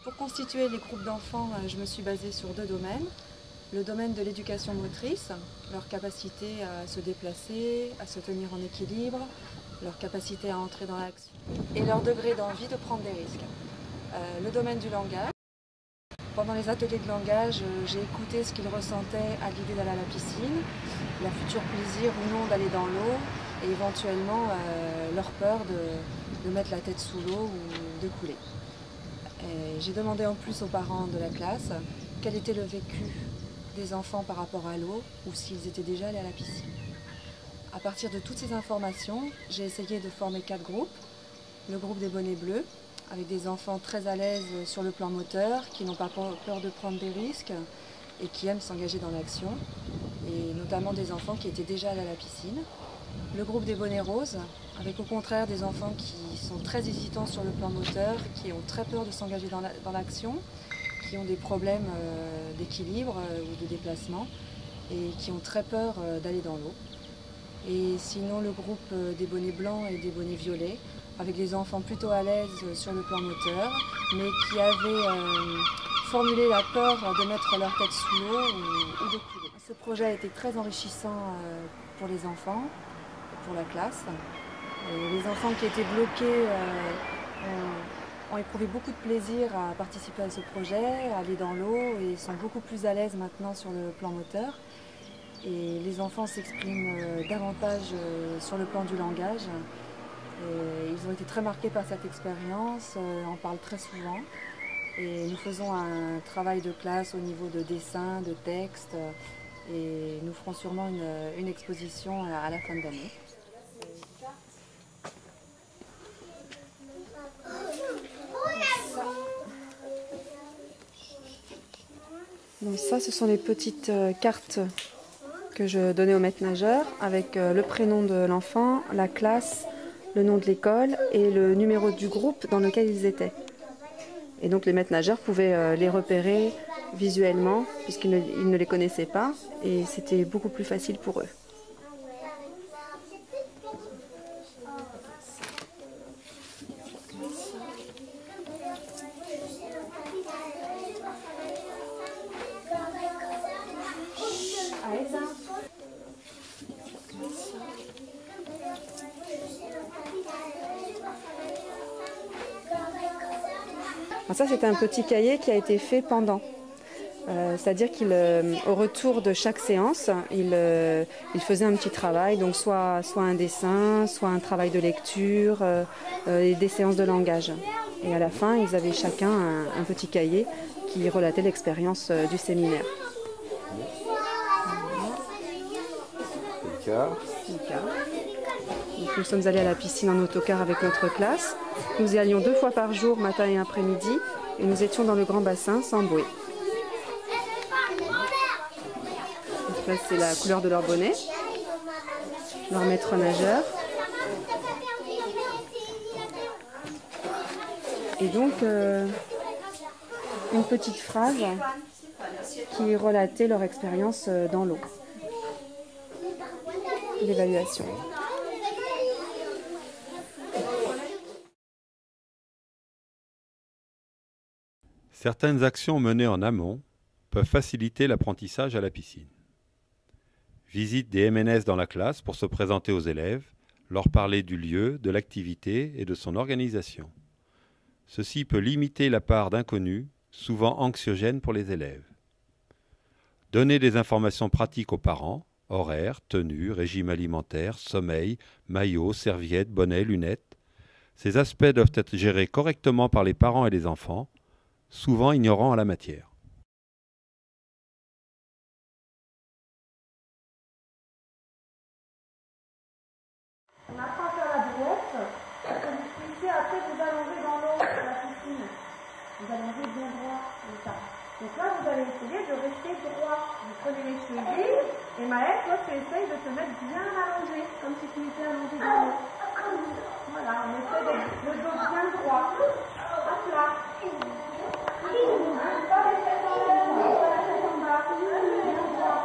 Pour constituer les groupes d'enfants, je me suis basée sur deux domaines. Le domaine de l'éducation motrice, leur capacité à se déplacer, à se tenir en équilibre, leur capacité à entrer dans l'action et leur degré d'envie de prendre des risques. Le domaine du langage. Pendant les ateliers de langage, j'ai écouté ce qu'ils ressentaient à l'idée d'aller à la piscine, leur futur plaisir ou non d'aller dans l'eau et éventuellement leur peur de mettre la tête sous l'eau ou de couler. J'ai demandé en plus aux parents de la classe quel était le vécu des enfants par rapport à l'eau ou s'ils étaient déjà allés à la piscine. À partir de toutes ces informations, j'ai essayé de former 4 groupes. Le groupe des bonnets bleus, avec des enfants très à l'aise sur le plan moteur, qui n'ont pas peur de prendre des risques et qui aiment s'engager dans l'action, et notamment des enfants qui étaient déjà allés à la piscine. Le groupe des bonnets roses, avec au contraire des enfants qui sont très hésitants sur le plan moteur, qui ont très peur de s'engager dans l'action, qui ont des problèmes d'équilibre ou de déplacement et qui ont très peur d'aller dans l'eau. Et sinon le groupe des bonnets blancs et des bonnets violets, avec des enfants plutôt à l'aise sur le plan moteur, mais qui avaient formulé la peur de mettre leur tête sous l'eau ou de couler. Ce projet a été très enrichissant pour les enfants, pour la classe. Et les enfants qui étaient bloqués ont éprouvé beaucoup de plaisir à participer à ce projet, à aller dans l'eau et sont beaucoup plus à l'aise maintenant sur le plan moteur. Et les enfants s'expriment davantage sur le plan du langage. Et ils ont été très marqués par cette expérience, en parlent très souvent. Et nous faisons un travail de classe au niveau de dessin, de texte. Et nous ferons sûrement une exposition à la fin de l'année. Donc ça, ce sont les petites cartes que je donnais au maître nageur avec le prénom de l'enfant, la classe, le nom de l'école et le numéro du groupe dans lequel ils étaient. Et donc les maîtres nageurs pouvaient les repérer visuellement puisqu'ils ne les connaissaient pas et c'était beaucoup plus facile pour eux. Alors ça, c'est un petit cahier qui a été fait pendant. C'est-à-dire qu'au retour de chaque séance, il faisait un petit travail, donc soit un dessin, soit un travail de lecture, et des séances de langage. Et à la fin, ils avaient chacun un petit cahier qui relatait l'expérience du séminaire. Donc, nous sommes allés à la piscine en autocar avec notre classe. Nous y allions 2 fois par jour, matin et après-midi, et nous étions dans le grand bassin sans bouée. Donc là, c'est la couleur de leur bonnet, leur maître nageur. Et donc, une petite phrase qui relatait leur expérience dans l'eau. L'évaluation. Certaines actions menées en amont peuvent faciliter l'apprentissage à la piscine. Visite des MNS dans la classe pour se présenter aux élèves, leur parler du lieu, de l'activité et de son organisation. Ceci peut limiter la part d'inconnus, souvent anxiogènes pour les élèves. Donner des informations pratiques aux parents, horaires, tenues, régime alimentaire, sommeil, maillot, serviettes, bonnets, lunettes. Ces aspects doivent être gérés correctement par les parents et les enfants, souvent ignorants à la matière. On apprend à faire la brouette, pour que vous puissiez après vous allonger dans l'eau, dans la piscine. Vous allongez bien droit, comme ça. Donc là, vous allez essayer de rester droit. Vous prenez les chevilles, et Maëlle, toi, tu essayes de te mettre bien allongé, comme si tu étais allongé dans l'eau. Voilà, on essaie de le dos bien droit. Hop là. Pas les têtes en l'air, pas la tête en bas. Bien droit.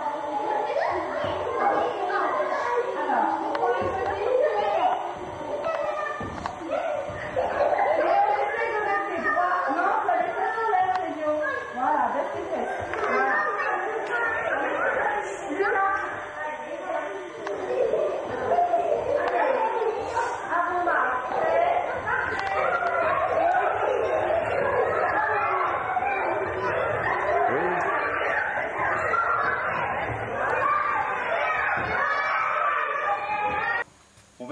Alors, on prend les chevilles. Et on essaie de rester droit. Non, ça les fait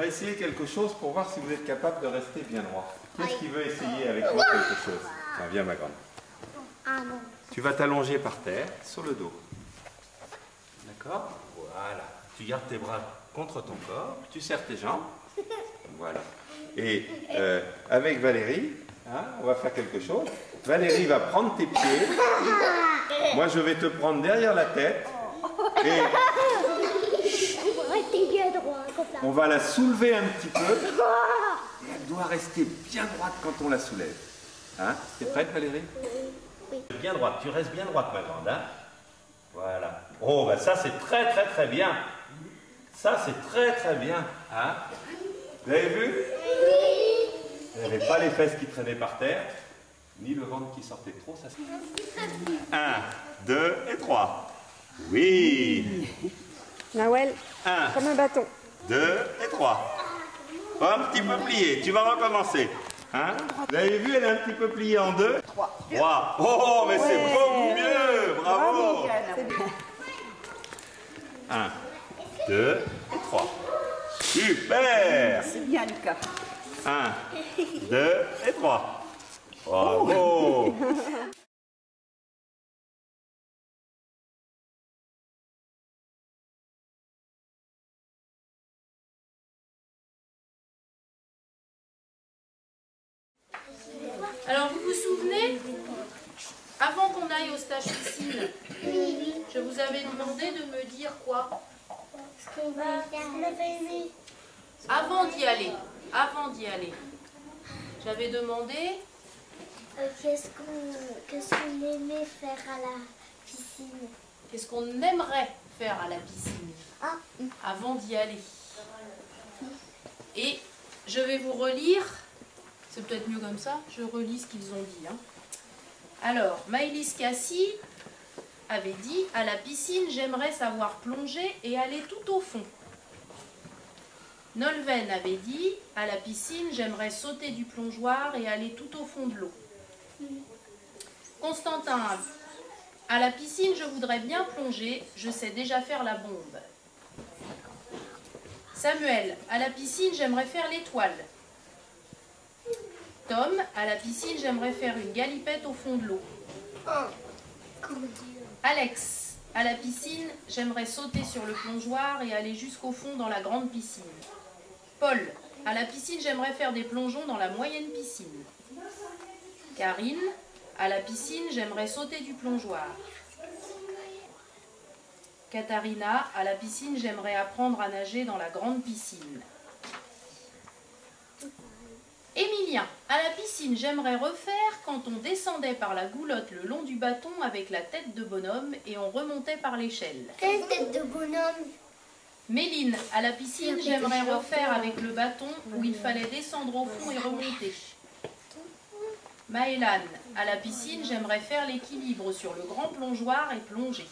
va essayer quelque chose pour voir si vous êtes capable de rester bien droit. Qui est-ce qui veut essayer avec moi quelque chose? Tiens, viens ma grande. Ah non. Tu vas t'allonger par terre, sur le dos. D'accord? Voilà. Tu gardes tes bras contre ton corps, tu serres tes jambes. Voilà. Et avec Valérie, hein, on va faire quelque chose. Valérie va prendre tes pieds. Moi, je vais te prendre derrière la tête. Et Restez bien droit, comme ça. on va la soulever un petit peu. Et elle doit rester bien droite quand on la soulève. Hein? T'es prête, Valérie? Oui. Bien droite. Tu restes bien droite, ma grande. Hein? Voilà. Oh, bah ça, c'est très, très, très bien. Ça, c'est très, très bien. Hein? Vous avez vu? Il n'y avait pas les fesses qui traînaient par terre, ni le ventre qui sortait trop. Ça... 1, 2 et 3. Oui. Nawel, 1, comme un bâton. 2 et 3. Un petit peu plié. Tu vas recommencer. Hein? Vous avez vu, elle est un petit peu pliée en deux. 3. Oh, mais c'est beaucoup mieux. Bravo. 1, 2 et 3. Super. C'est bien, Lucas. 1, 2 et 3. Bravo. Alors, vous vous souvenez, avant qu'on aille au stage piscine, je vous avais demandé de me dire quoi? Ce qu'on va faire le famille. Avant d'y aller, j'avais demandé, Qu'est-ce qu'on aimait faire à la piscine? qu'est-ce qu'on aimerait faire à la piscine Ah, avant d'y aller. Et je vais vous relire, c'est peut-être mieux comme ça, je relis ce qu'ils ont dit. Hein. Alors, Maëlys Cassie avait dit, à la piscine, j'aimerais savoir plonger et aller tout au fond. Nolwenn avait dit, à la piscine, j'aimerais sauter du plongeoir et aller tout au fond de l'eau. Constantin, à la piscine, je voudrais bien plonger, je sais déjà faire la bombe. Samuel, à la piscine, j'aimerais faire l'étoile. Tom, à la piscine, j'aimerais faire une galipette au fond de l'eau. Alex, à la piscine, j'aimerais sauter sur le plongeoir et aller jusqu'au fond dans la grande piscine. Paul, à la piscine, j'aimerais faire des plongeons dans la moyenne piscine. Karine, à la piscine, j'aimerais sauter du plongeoir. Katharina, à la piscine, j'aimerais apprendre à nager dans la grande piscine. Émilien, à la piscine, j'aimerais refaire quand on descendait par la goulotte le long du bâton avec la tête de bonhomme et on remontait par l'échelle. quelle tête de bonhomme? Méline, à la piscine, j'aimerais refaire avec le bâton où il fallait descendre au fond et remonter. Maëlan, à la piscine, j'aimerais faire l'équilibre sur le grand plongeoir et plonger.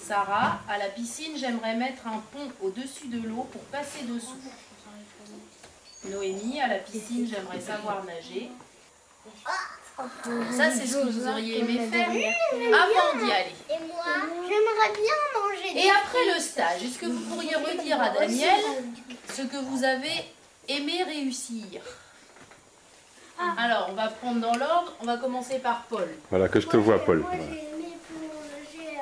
Sarah, à la piscine, j'aimerais mettre un pont au-dessus de l'eau pour passer dessous. Noémie, à la piscine, j'aimerais savoir nager. Ça, c'est ce que vous auriez aimé faire avant d'y aller. Et moi, j'aimerais bien manger. Et après le stage, est-ce que vous pourriez redire à Daniel ce que vous avez aimé réussir? Alors, on va prendre dans l'ordre. On va commencer par Paul. Voilà, que je te vois, Paul. Moi, j'ai aimé plonger.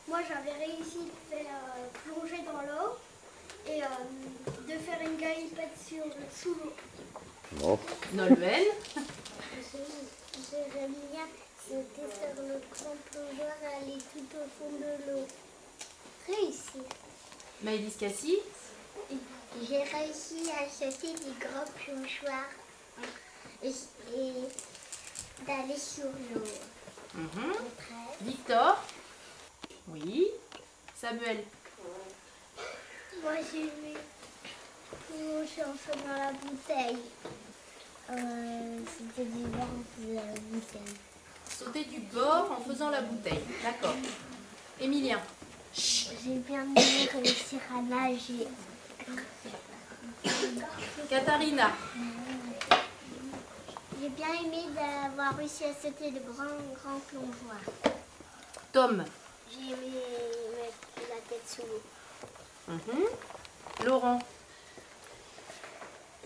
Moi, j'avais réussi de faire plonger dans l'eau et de faire une galipette sous l'eau. Bon. Nolwenn. J'aimais bien sauter sur le grand plongeoir et aller tout au fond de l'eau. Réussir. Maëlys Cassie. J'ai réussi à sauter du grand plongeoir et d'aller sur l'eau. Après, Victor. Oui. Samuel. moi j'ai aimé plonger en faisant la bouteille. C'était du vent en faisant la bouteille. Sauter du bord en faisant la bouteille. D'accord. Émilien. J'ai bien aimé réussir à nager. Katharina. J'ai bien aimé d'avoir réussi à sauter le grand plongeoir. Tom. J'ai aimé mettre la tête sous l'eau. Laurent,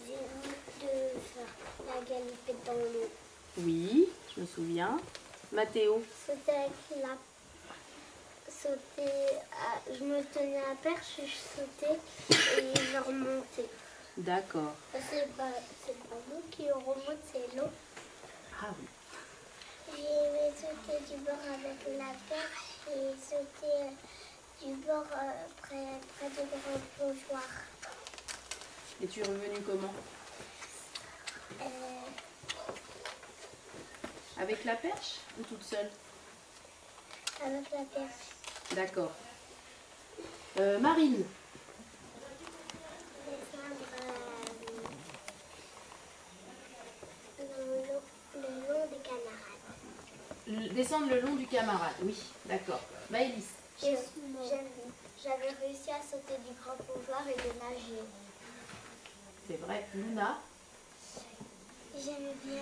J'ai envie de faire la galipette dans l'eau. oui, je me souviens. Mathéo, Sauter avec la... Je me tenais à perche, je sautais et je remontais. d'accord. C'est pas nous qui remonte, c'est l'eau. Ah oui. J'ai aimé sauter du bord avec la perche et sauter du bord près du grand plongeoir. Et tu es revenu comment? Avec la perche ou toute seule? Avec la perche. D'accord. Marine, Descendre le long des camarades. descendre le long du camarade. Oui, d'accord. Maëlys, J'avais réussi à sauter du grand plongeoir et de nager. c'est vrai. Luna, J'aimais bien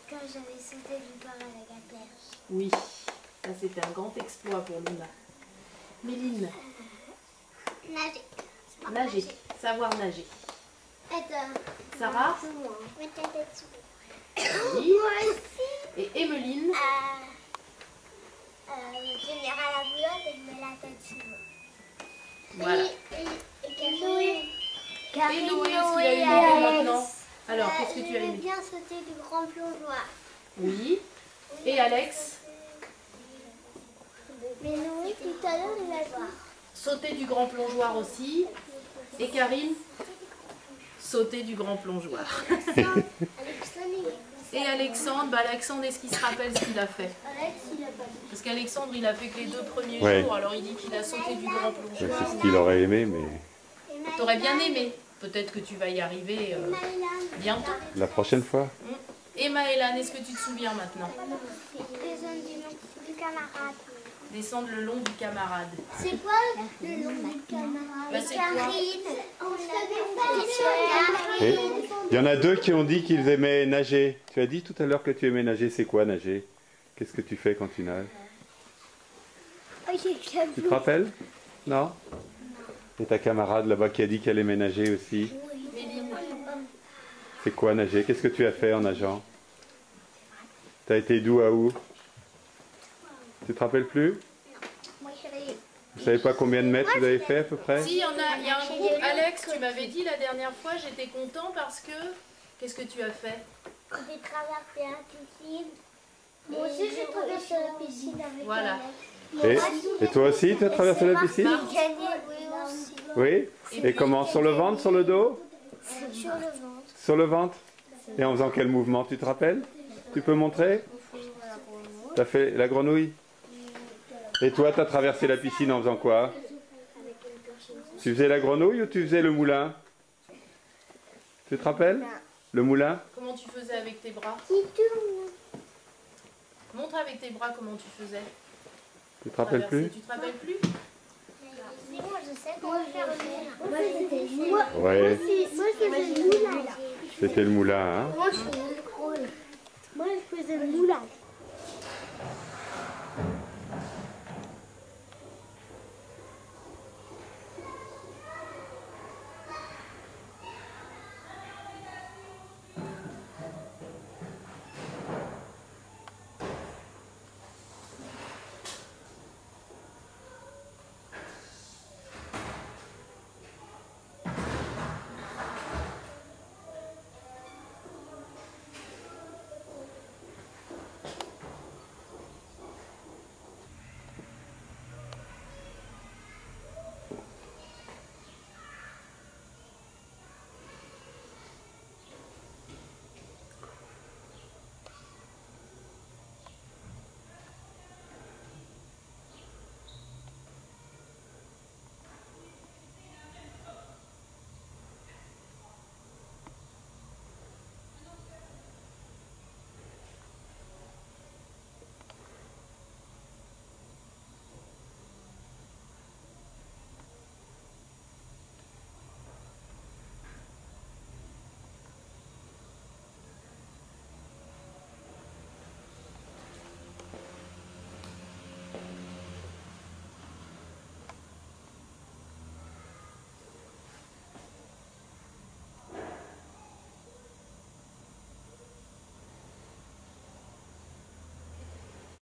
quand j'avais sauté du bord avec la perche. oui. Ça, c'était un grand exploit pour Luna. Méline, Nager. nager. Savoir nager. Sarah, Mettre la tête sous oui. Moi aussi. Et Emmeline, Tenir à la boulotte et mettre la tête sous l'eau. voilà. Et Noé. Et Noé, est-ce qu'il a aimé maintenant? Alors, qu'est-ce que tu as J'aimais aimé? bien sauter du grand plongeoir. Oui. Et Alex, Mais Noé, tout à l'heure, il a dit. sauter du grand plongeoir aussi. Et Karine, sauter du grand plongeoir. Et Alexandre, Alexandre, est-ce qu'il se rappelle ce qu'il a fait? Alex, il a pas dit. Parce qu'Alexandre, il a fait que les 2 premiers Ouais. jours, alors il dit qu'il a sauté du grand C'est plongeoir. ce qu'il aurait aimé, mais T'aurais bien aimé. Peut-être que tu vas y arriver bientôt. la prochaine fois. Et Maëlan, est-ce que tu te souviens maintenant? Descendre du camarade. Descendre le long du camarade. C'est quoi le nom du camarade? Bah, c'est quoi? Et il y en a 2 qui ont dit qu'ils aimaient nager. Tu as dit tout à l'heure que tu aimais nager. C'est quoi nager? Qu'est-ce que tu fais quand tu nages? Tu te rappelles? Non? Et ta camarade là-bas qui a dit qu'elle aimait nager aussi. C'est quoi nager? Qu'est-ce que tu as fait en nageant? Tu as été d'où à où? Tu te rappelles plus? Vous savez pas combien de mètres vous avez fait à peu près? Si, il y a un groupe. Alex, tu m'avais dit la dernière fois, j'étais content parce que... Qu'est-ce que tu as fait? J'ai traversé la piscine. Moi aussi, j'ai traversé la piscine avec Voilà. Et toi aussi, tu as traversé la piscine? Oui, Oui? Et comment? Sur le ventre, sur le dos? sur le ventre. Sur le ventre? Et en faisant quel mouvement, tu te rappelles? Tu peux montrer? Tu as fait la grenouille? Et toi, tu as traversé la piscine en faisant quoi? Tu faisais la grenouille ou tu faisais le moulin? Tu te rappelles? Le moulin? Comment tu faisais avec tes bras? Montre avec tes bras comment tu faisais. Tu te rappelles plus? Tu te rappelles plus? Moi, je sais comment faire le moulin. Ouais, Moi, je faisais le moulin. c'était le moulin, hein? Moi, je faisais le moulin.